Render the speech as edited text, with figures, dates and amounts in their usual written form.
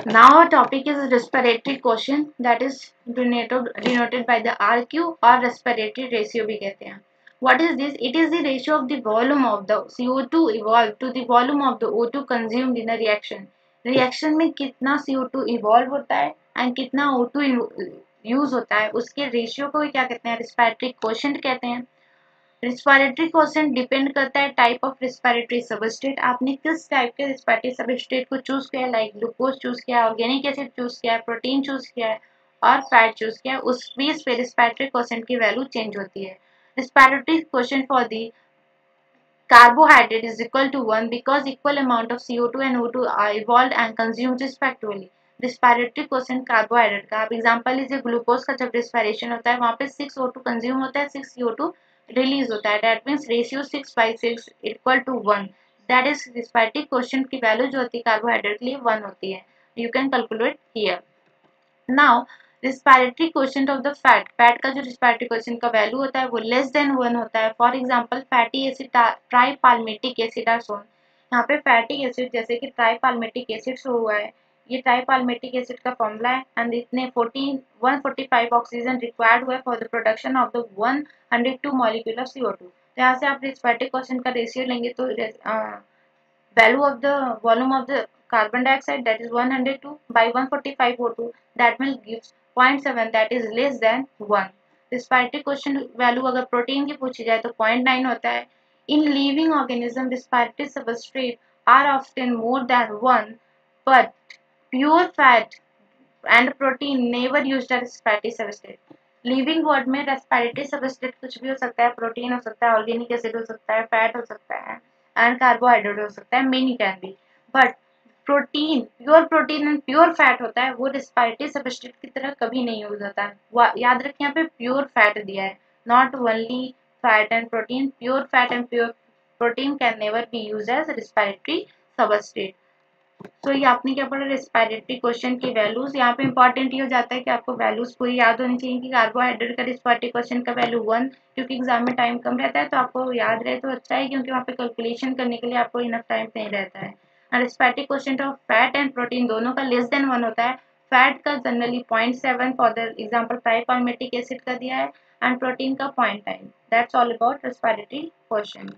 Now our topic is respiratory quotient, that is denoted by the RQ or respiratory ratio भी कहते हैं. What is this? It is the ratio of the volume of the CO2 evolved to the volume of the O2 consumed in a reaction. Reaction में कितना CO2 evolve होता है and कितना O2 use होता है, उसके रेशियो को क्या कहते हैं? रेस्पिरेटरी क्वोशिएंट कहते हैं. रिस्पिरेटरी क्वोशिएंट डिपेंड करता है टाइप ऑफ रिस्पिरेटरी सबस्ट्रेट. आपने किस टाइप के रिस्पिरेटरी सबस्ट्रेट को चूज किया है, लाइक ग्लूकोज चूज किया है, ऑर्गेनिक एसिड चूज किया है, प्रोटीन चूज किया है और फैट चूज किया है, उस बेस पे रिस्पिरेटरी क्वोशिएंट की वैल्यू चेंज होती है. Respiratory quotient for the carbohydrate is equal to 1 because equal amount of CO2 and O2 are evolved and consumed respectively. Respiratory quotient carbohydrate का आप एग्जांपल लीजिए, ग्लूकोज का जब रेस्पिरेशन होता है वहाँ पे 6 O2 कंज्यूम होता है, 6 CO2 रिलीज होता है. That means ratio 6/6 equal to 1. That is respiratory quotient की वैल्यू जो होती है कार्बोहाइड्रेट के लिए 1 होती है. You can calculate here. Now respiratory quotient of the fat का जो रिस्पिरेटरी क्वोशिएंट का वैल्यू होता है वो लेस देन 1 होता है. For example fatty acid, tripalmitic acid आर सोन. यहाँ पे फैटी एसिड जैसे कि ट्राइपाल्मेटिक एसिड शो हुआ है, ये ट्राइपाल्मेटिक एसिड का फॉर्मूला है एंड इतने 145 ऑक्सीजन रिक्वायर्ड हुआ है for the production of the 102 molecule of CO2. तो यहाँ से आप रिस्पिरेटरी क्वोशिएंट का रेशियो लेंगे तो value of the volume of the carbon dioxide, that is 102 by 145 O2, that will gives 0.7, that is less than 1. Respiratory quotient value अगर protein की पूछी जाए तो 0.9 होता है. In living organism respiratory substrate are often more than 1, but pure fat and protein never used as respiratory substrate. Living word में respiratory substrate कुछ भी हो सकता है, प्रोटीन हो सकता है, ऑर्गेनिक एसिड हो सकता है, फैट हो सकता है एंड कार्बोहाइड्रेट हो सकता है, many can be. But pure protein and pure fat होता है वो रेस्पिरेटरी सबस्ट्रेट की तरह कभी नहीं यूज होता है. याद रखिए यहाँ पे प्योर फैट दिया है, not only fat and protein. Pure fat and pure protein can never be use as respiratory substrate. तो ये आपने क्या पढ़ा, रेस्पिरेटरी क्वेश्चन की वैल्यूज. यहाँ पे इंपॉर्टेंट ये हो जाता है कि आपको वैल्यूज पूरी याद होनी चाहिए कि कार्बोहाइड्रेट का रेस्पिरेटरी क्वेश्चन का वैल्यू 1, क्योंकि एग्जाम में टाइम कम रहता है तो आपको याद रहे तो अच्छा है, क्योंकि वहाँ पे कैलकुलेशन करने के लिए आपको इनफ टाइम नहीं रहता है. Respiratory question of fat and protein दोनों का लेस देन 1 होता है. फैट का generally 0.7 for the example tripalmitic acid का दिया है एंड प्रोटीन का 0.9. That's all about respiratory question.